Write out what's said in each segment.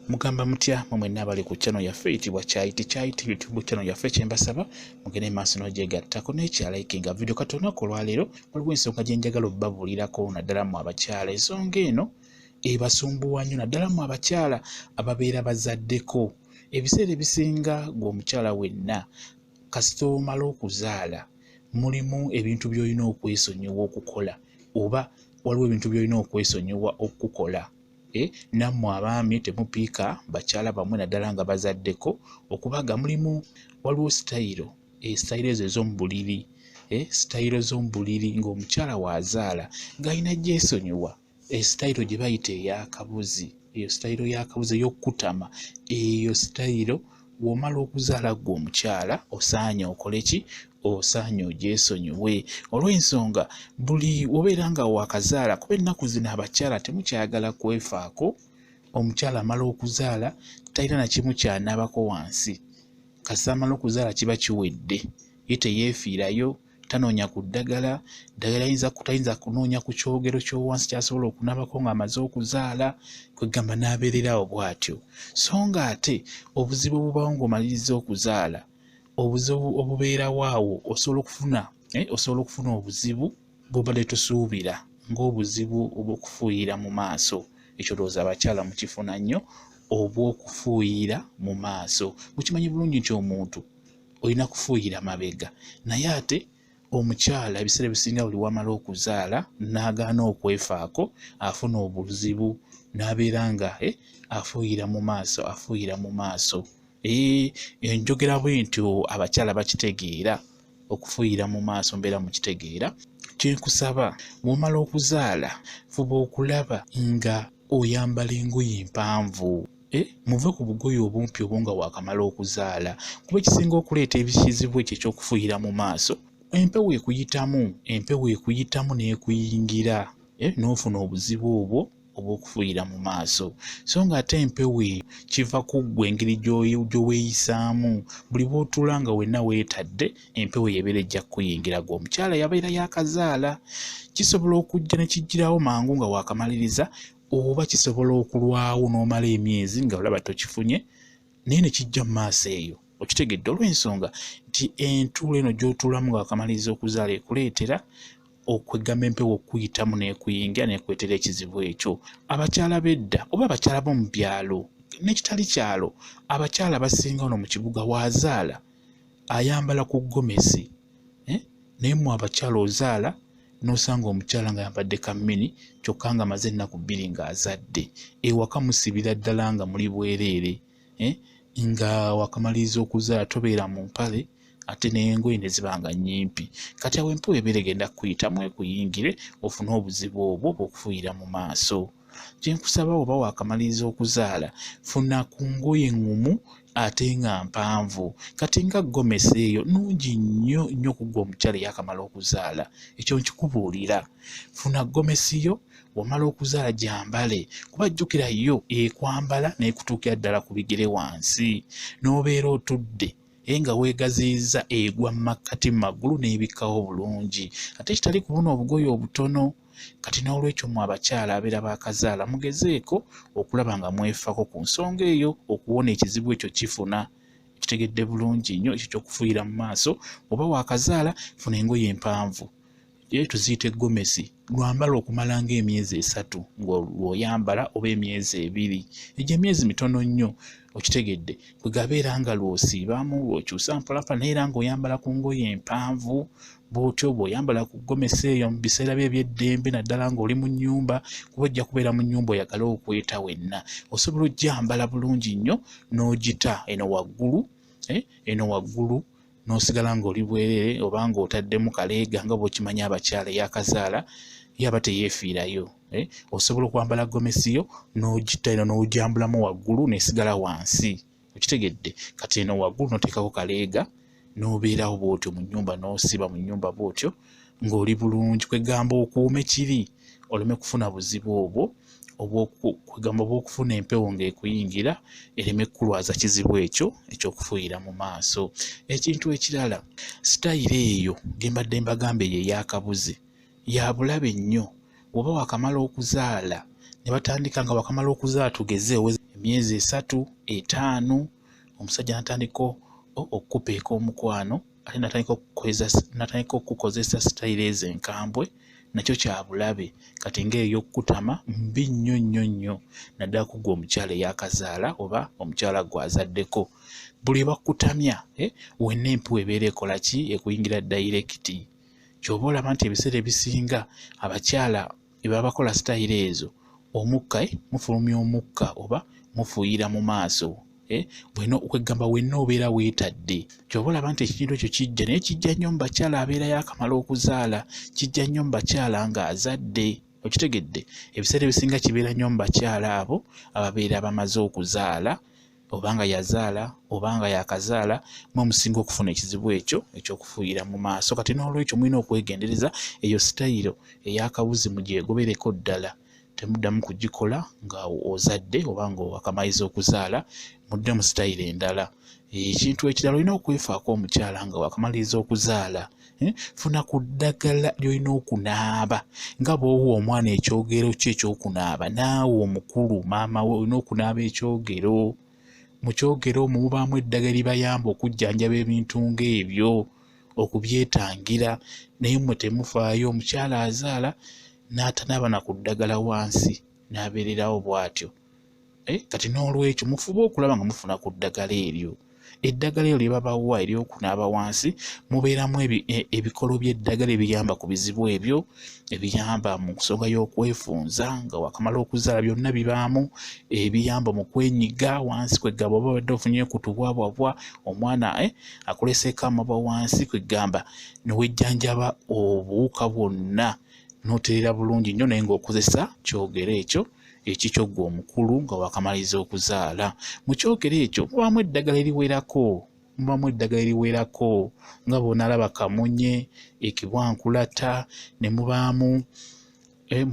Mugamba mutya mwenna abali ku channel yaffe eyitibwa Kyayiti YouTube channel yaffe kyembasaba mugende maaso n'ogyegattako n'ekyalikinga video kati olunaku olwaleero waliwo ensonga gye njagala obbabuulirako naddala mu abakyala. Ensonga eno ebasumbuwa nnyo naddala mu abakyala ababeera bazaddeko. Ebiseera ebisinga gw'omukyala wenna kasita omala okuzaala mulimu ebintu by'olina okwesonyiwa okukola oba waliwo ebintu by'olina okwesonyiwa okukola. Nammwe abaami temupiika bakyala bamwe naddala nga bazaddeko okubaga mulimu waliwo sitayiro ezo ez'omu buliri sitayiro z'omu buliri ng'omukyala waazaala ng'alina gyesonyiwa sitayiro gye bayita ey'akabuzi. Eyo sitayiro y'akabuzi ey'okkutama, eyo sitayiro w'omala okuzaala ggwe omukyala osaanye okole ki? Osaanye ogyesonyiwe. Olw'ensonga buli obeera nga waakazaala kuba ennaku zino abakyala temukyayagala kwefaako. Omukyala amala okuzaala talina na kimu kyanaabako wansi, kasita amala okuzaala kiba kiwedde, ye teyeefiirayo, tanoonya ku ddagala tayinza kunoonya ku kyogero ky'owansi kyasobola okunaabako ng'amaze okuzaala, kwegamba n'abeererawo bw'atyo. So nga ate obuzibu obubaawo ng'omaliriza okuzaala, obuzibu obubeerawo awo osobola okufuna obuzibu bw'obadde tosuubira ng'obuzibu obw'okufuuyira mu maaso. Ekyo lowooza abakyala mukifuna nnyo, obw'okufuuyira mu maaso. Mukimanyi bulungi nti omuntu olina kufuuyira mabega, naye ate omukyala ebiseera ebisinga buli wamala okuzaala n'agaana okwefaako afuna obuzibu n'abeera nga afuuyira mu maaso. Enjogera bw'entyo abakyala bakitegeera, okufuuyira mu maaso mbeera mukitegeera. Kyenkusaba bw'omala okuzaala fuba okulaba nga oyambala engoye empanvu. Muve ku bugoye obumpi obwo nga waakamala okuzaala, kuba ekisinga okuleeta ekizibu ekyo eky'okufuuyira mu maaso, empewo ekuyitamu n'ekuyingira n'ofuna obuzibu obwo obw'okufuuyira mu maaso. So nga ate empewo kiva ku ggwe engeri gy'oweeyisaamu. Buli bw'otuula nga wenna weetadde, empewo ebeera ejja kukuyingira ggwe omukyala yabeera yaakazaala. Kisobola okujja ne kijjirawo mangu nga waakamaliriza, oba kisobola okulwawo n'omala emyezi nga olaba tokifunye, naye ne kijja mu maaso eyo. Okitegedde? Olw'ensonga nti entuulo eno gy'otuulamu nga waakamaliriza okuzaala ekuleetera okwegamba empewo okuyitamu n'ekuyingira n'ekwetera ekizibu ekyo. Abakyala b'edda oba abakyala b'omu byalo n'ekitali kyalo, abakyala abasinga wano mu kibuga waazaala ayambala ku gomesi, naye mu abakyala ozaala n'osanga omukyala nga yambadde kammini kyokka nga amaze ennaku 2 ng'azadde. Ewaka musibira ddala nga muli bwereere, nga wakamaliriza okuzaala tobeera mu mpale ate n'engoye ne ziba nga nnyimpi. Kati awo empewo ebeera egenda kuyitamu ekuyingire, ofune obuzibu obwo bw'okufuuyira mu maaso. Kyenkusaba oba waakamaliriza okuzaala, funa ku ngoye ŋŋumu ate nga mpanvu. Kati nga gomesi eyo nnungi nnyo ku ggwe omukyala eyaakamala okuzaala, ekyo nkikubuulira. Funa gomesi yo, wamala okuzaala gyambale, kuba jjukira yo ekwambala n'ekutuukira ddala ku bigere wansi, n'obeera otudde nga weegaziyiza egwa mu makkati mu magulu n'ebikkawo bulungi. Ate kitali kubuna obugoye obutono. Kati n'olwekyo mu abakyala abeera baakazaala mugezeeko okulaba nga mwefaako ku nsonga eyo okuwona ekizibu ekyo kifuna. Kitegedde bulungi nnyo ekyo ky'okufuuyira mu maaso. Oba waakazaala funa engoye empanvu, tuziyita eggomesi, lwambala okumala ng'emyezi 3 ng'oyambala oba emyezi 2. Egyo emyezi mitono nnyo. Okitegedde? Bwe gabeera nga lw'osiibamu lw'okyusa mpalapala naye era ng'oyambala ku ngoye empanvu bw'otyo bw'oyambala ku gomesi eyo mu biseera bye eby'eddembe naddala ng'oli mu nnyumba, kuba ojja kubeera mu nnyumba oyagala okweta wenna. Osobola ogyambala bulungi nnyo n'ogita eno waggulu n'osigala ng'oli bwereere oba ng'otaddemu kaleega nga bw'okimanyi abakyala eyaakazaala yaba teyeefiirayo. Osobola okwambala gomesi yo n'ogita eno n'ogyambulamu waggulu n'esigala wansi. Okitegedde? Kati eno waggulu n'oteekako kaleega n'obeerawo bw'otyo mu nnyumba n'osiba mu nnyumba bw'otyo ng'oli bulungi. Kwegamba okuume kiri oleme kufuna buzibu obwo kwegamba obw'okufuna empewo ng'ekuyingira ereme kulwaza kizibu ekyo eky'okufuuyira mu maaso. Ekintu ekirala, sitayiro eyo gembadde mbagamba eyo ey'akabuzi ya bulabe nnyo. Oba waakamala okuzaala ne batandika nga wakamala okuzaala tugeze emyezi 3 5 omusajja natandika okukupeeka omukwano ate natandika okukozesa sitayiro ezo enkambwe nakyo kya bulabe kati ng'ey'okutama mbi nnyo naddala ku gwe omukyala eyakazaala oba omukyala gwazaddeko buli bakutamya wenna empiwa ebeera ekola ki ekuyingira dayirekiti kyoba olaba nti ebiseera ebisinga abakyala ebaba bakola sitayiro ezo omukka mufulumya omukka oba mufuuyira mu maaso kwegamba wenna obeera weetadde kyoba olaba nti ekintu ekyo kijja naye kijja nnyo mu bakyala abeera yakamala okuzaala kijja nnyo mu bakyala ng'azadde okitegedde ebiseera ebisinga kibeera nnyo mu bakyala abo ababeera bamaze okuzaala obanga yazaala obanga yakazaala musinga okufuna ekizibu ekyo ekyokufuuyira mu maaso kati n'olwekyo mulina okwegendereza eyo sitayiro ey'akabuzi mugyegobereko ddala temuddamu kugikola nga ozadde oba nga wakamaliza okuzaala mudde mu sitayiro endala ekintu ekirala olina okwefaako omukyala nga wakamaliriza okuzaala funa ku ddagala ly'olina okunaaba nga bw'owa omwana ekyogero kye ekyokunaaba naawe omukulu maama we olina okunaaba ekyogero mu kyogero omwo mubaamu eddagala eribayamba okujjanjaba ebintu ng'ebyo okubyetangira naye mmwe temufaayo omukyala azaala n'atanaaba na ku ddagala wansi n'abeererawo bw'atyo kati n'olwekyo mufube okulaba nga mufuna ku ddagala eryo eddagala eryo lyebabawa ery'okunaaba wansi mubeeramu ebikolo by'eddagala ebiyamba ku bizibu ebyo ebiyamba mu nsonga y'okwefunza nga wakamala okuzaala byonna bibaamu ebiyamba mu kwenyiga wansi kwegamba oba obadde ofunye kutubwabwabwa omwana akuleseeko amabwa wansi kwegamba newejjanjaba obuwuka bwonna n'otereera bulungi nnyo naye ng'okozesa kyogero ekyo ekikyo gwe omukulu nga wakamaliza okuzaala mu kyogero ekyo mubaamu eddagala eriwerako nga bw'onalaba kamunye ekibwankulata ne mubaamu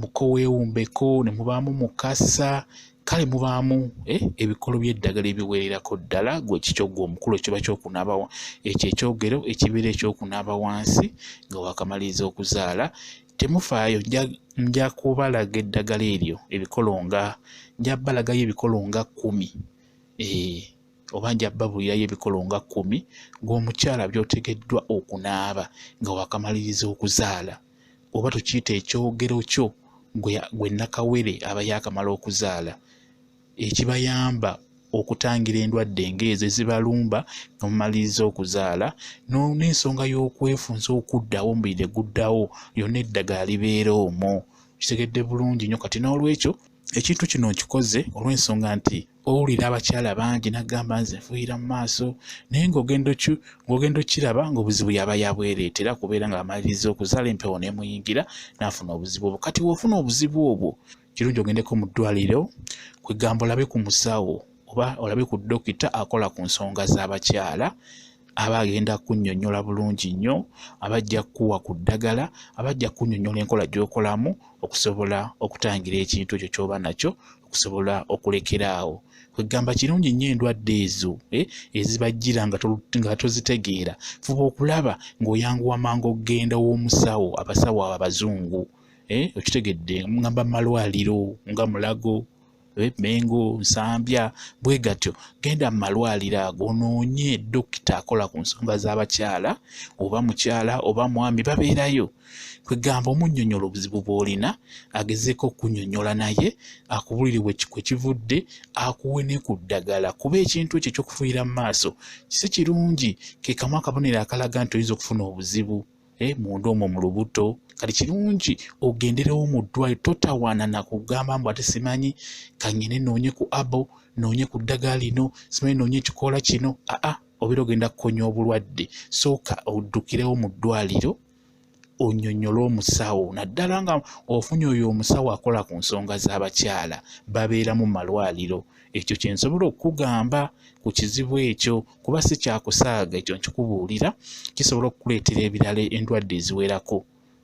mukoweewumbeko ne mubaamu mukasa kale mubaamu ebikolo by'eddagala ebiwererako ddala gwe ekikyo gwe omukulu ekiba kyokunaaba ekyo ekyogero ekibeera ekyokunaaba wansi nga wakamaliriza okuzaala temufaayo nja kubalaga eddagala eryo nja balagayo ebikolo nga 10 oba nja babulirayo ebikolo nga 10 ng'omukyala by'otegeddwa okunaaba nga wakamaliriza okuzaala oba tukiyita ekyogero kyo gwe nakawere aba yakamala okuzaala ekibayamba okutangira endwadde ng'ezo ezibalumba nga mumaliriza okuzaala n'ensonga y'okwefunza okuddawo omubiri guddawo yonna eddagala libeera omwo kitegedde bulungi nnyo kati n'olwekyo ekintu kino nkikoze olw'ensonga nti owulira abakyala bangi nagamba nze nfuuyira mu maaso naye ng'ogenda okiraba ng'obuzibu yaba yabwereetera kubeera nga amaliriza okuzaala empewo n'emuyingira n'afuna obuzibu obwo kati w'ofuna obuzibu obwo kirungi ogendeko mu ddwaliro kwegamba olabe ku musawo oba olabe ku dokita akola ku nsonga z'abakyala aba agenda kunnyonnyola bulungi nnyo abajja kuwa ku ddagala abajja kunnyonnyola enkola gy'okolamu okusobola okutangira ekintu ekyo ky'oba nakyo okusobola okulekeraawo kwegamba kirungi nnyo endwadde ezo ezibajjira nga tozitegeera fuba okulaba ng'oyanguwa mangu okugenda w'omusawo abasawo abo abazungu okitegedde ngamba malwaliro nga Mulago Mengo Nsambya bwe gatyo genda mu malwaliro ago onoonye dokita akola ku nsonga z'abakyala oba mukyala oba mwami babeerayo kwegamba omunnyonnyola obuzibu bw'olina agezeeko okunnyonnyola naye akubulire kwe kivudde akuwe ne ku ddagala kuba ekintu ekyo ekyokufuuyira mu maaso si kirungi ke kamu akabonero akalaga nti oyinza okufuna obuzibu munda omwo mu lubuto kati kirungi ogenderewo mu ddwaliro totawaana na kugamba mbu ate simanyi kanyine noonye ku abo noonye ku ddagala lino simanyi noonye ekikoola kino obeera ogenda kukonya obulwadde sooka oddukirewo mu ddwaliro onnyonnyole omusawo naddala nga ofunye oyo omusawo akola ku nsonga z'abakyala babeera mu malwaliro ekyo kye nsobola okukugamba ku kizibu ekyo kuba si kyakusaaga ekyo nkikubuulira kisobola okukuleetera ebirala endwadde eziwerako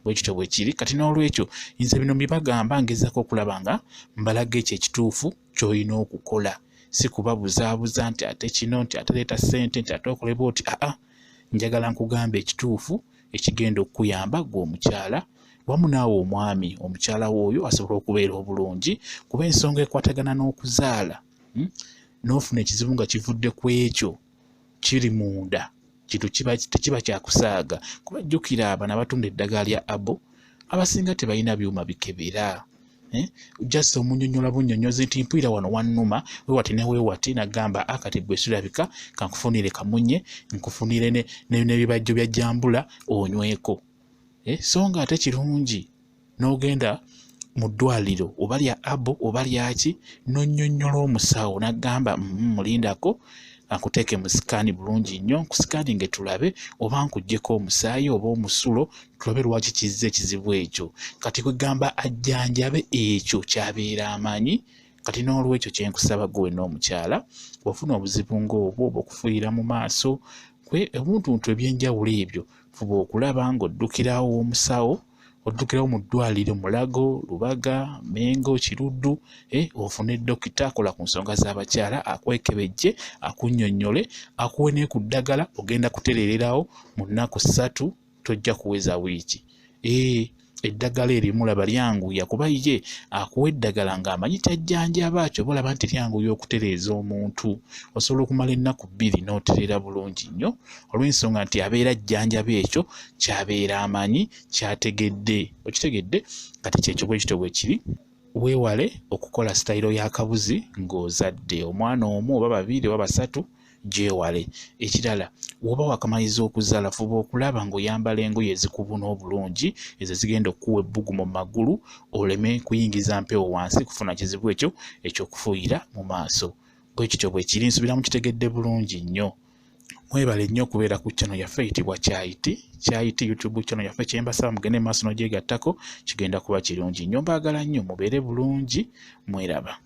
bwekityo bwe kiri kati n'olwekyo nze bino mbibagamba ngezaako okulaba nga mbalaga ekyo ekituufu ky'olina okukola si kubabuzaabuza nti ate kino nti ate leeta ssente nti ate okole bw'oti njagala nkugamba ekituufu ekigenda okukuyamba gwe omukyala wamu naawe omwami omukyala w'oyo asobola okubeera obulungi kuba ensonga ekwatagana n'okuzaala n'ofuna ekizibu nga kivudde ku ekyo kiri munda, kintu tekiba kyakusaaga. Kuba jjukira abana abatunda eddagala lya abo abasinga tebalina byuma bikebera. Just omunyonyola bunyonyozi nti mpulira wano wannuma weewati ne weewati n'agamba akati gwe sulabika kankufunire kamunye nkufunire n'ebibajjo bya jjambula onyweko. So nga ate kirungi n'ogenda mu ddwaliro oba lya abo oba lyaki n'onnyonnyola omusawo n'agamba mulindako akuteeke mu sikaani bulungi nnyo, nkusikaaninge tulabe oba nkuggyeko omusaayi oba omusulo tulabe lwaki kizze ekizibu ekyo. Kati kwegamba ajjanjabe ekyo kyabeera amanyi. Kati n'olwekyo kyenkusaba gwe n'omukyala bw'ofuna obuzibu ng'obwo bw'okufuuyira mu maaso obuntuntu ebyenjawulo ebyo fuba okulaba ng'oddukirawo omusawo, oddukirawo mu ddwaliro Mulago, Lubaga, Mengo, Kiruddu, ofune dokita akola ku nsonga z'abakyala akwekebejje akunnyonnyole akuwe ne ku ddagala ogenda kutereererawo mu nnaku 3 tojja kuweza wiiki. Eddagala erimu laba lyanguya kuba ye akuwa eddagala ng'amanyi tajjanjaba kyo olaba nti lyanguya okutereeza omuntu. Osobola okumala ennaku 2 n'otereera bulungi nnyo olw'ensonga nti abeera ajjanjaba ekyo kyabeera amanyi kyategedde. Okitegedde? Kati kyekyo bwe kityo bwe kiri. Weewale okukola sitayiro y'akabuzi ng'ozadde omwana omu oba 2 oba 3 gyewale. Ekirala woba wakamaliza okuzaala fuba okulaba ng'oyambala engoye ezikubuna obulungi ezo zigenda okuwa ebbugumu mu magulu oleme kuyingiza mpewo wansi kufuna kizibu ekyo ekyokufuuyira mu maaso. Bwe kityo bwe kiri, nsubiramu kitegedde bulungi nnyo. Mwebale nnyo okubeera ku channel yaffe eyitibwa Kyayiti YouTube channel yaffe. Kyembasaba mugende maaso n'ogyegattako kigenda kuba kirungi nnyo. Mbaagala nnyo mubeere bulungi, mweraba.